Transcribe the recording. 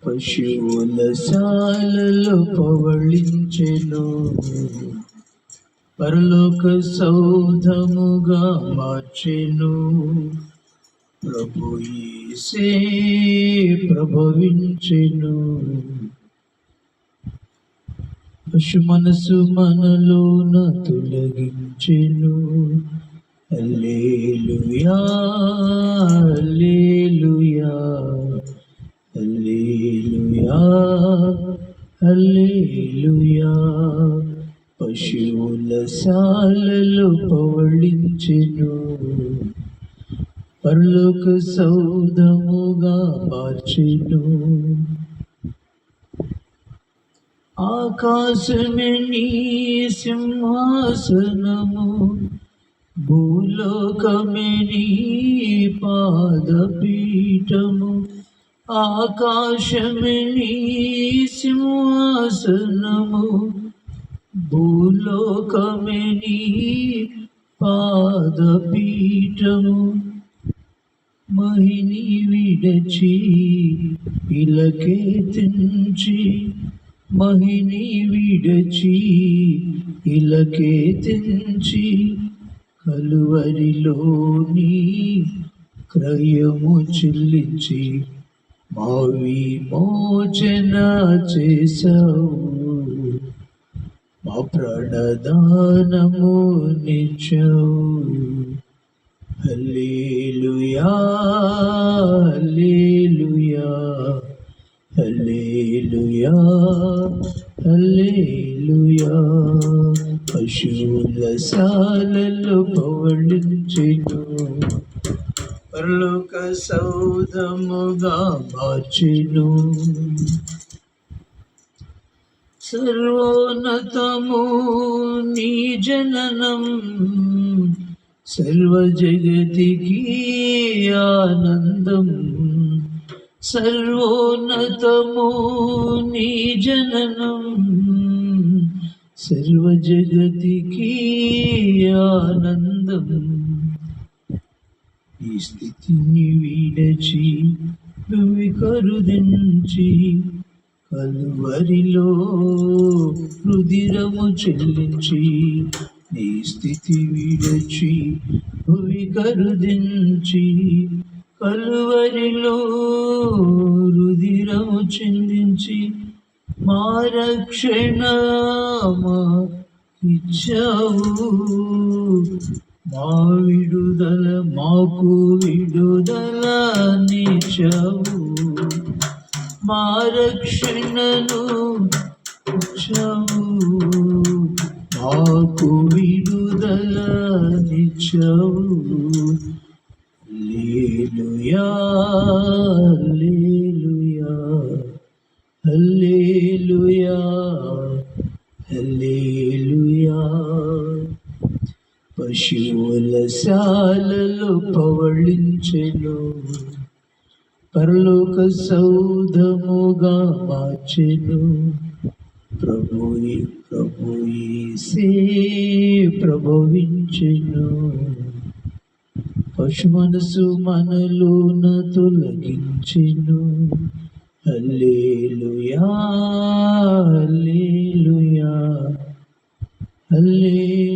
పశువుల శాలలో పవళించెను, పరలోక సౌధముగా మార్చెను. ప్రభు యేసే ప్రభవించెను, పశు మనసు మనలోన తొలగించెను. హల్లెలూయా హల్లెలూయా హల్లెలూయా హల్లెలూయా. పశువుల శాలలో పవళించెను, పరలోక సౌధముగా మార్చెను. ఆకాశమే నీ సింహాసనము, భూలోకమే నీ పాదపీఠము. ఆకాశమే నీ సింహాసనము, భూలోకమే నీ పాదపీఠము. మహిని విడచి ఇలకే తెంచి, మహిని విడచి ఇలకే తెంచి, కలువరిలోని క్రయము చెల్లించి మా విమోచన చేసావు. మా ప్రణదానము నిచ్చావు. హల్లెలూయా హల్లెలూయా హల్లెలూయా హల్లెలూయా. పశువుల శాలలో పవళించెను, పరలోక సౌధముగా మార్చెను. సర్వోన్నతము నీ జననం, సర్వ జగతికి ఆనందం. సర్వోన్నతము నీ జననం, సర్వ జగతికి ఆనందం. ఈ స్థితిని విడచి భూమి కరుదించి, కలువరిలో రుధిరము చెల్లించి. నీ స్థితి విడచి భూమి కరుదించి, కలువరిలో రుధిరము చెందించి, మా రక్షణ ఇచ్చావు. మా విడుదల మాకు విడుదల నిచ్చావు. మా రక్షణను ఇచ్చావు, మాకు విడుదల నిచ్చావు. హల్లెలూయా హల్లెలూయా హల్లెలూయా హల్లెలూయా. పశువుల శాలలో పవళించెను, పరలోక సౌధముగా మార్చెను. ప్రభు యేసే ప్రభవించెను, పశు మనసు మనలోన తొలగించెను. హల్లెలూయా హల్లెలూయా హల్లెలూయా.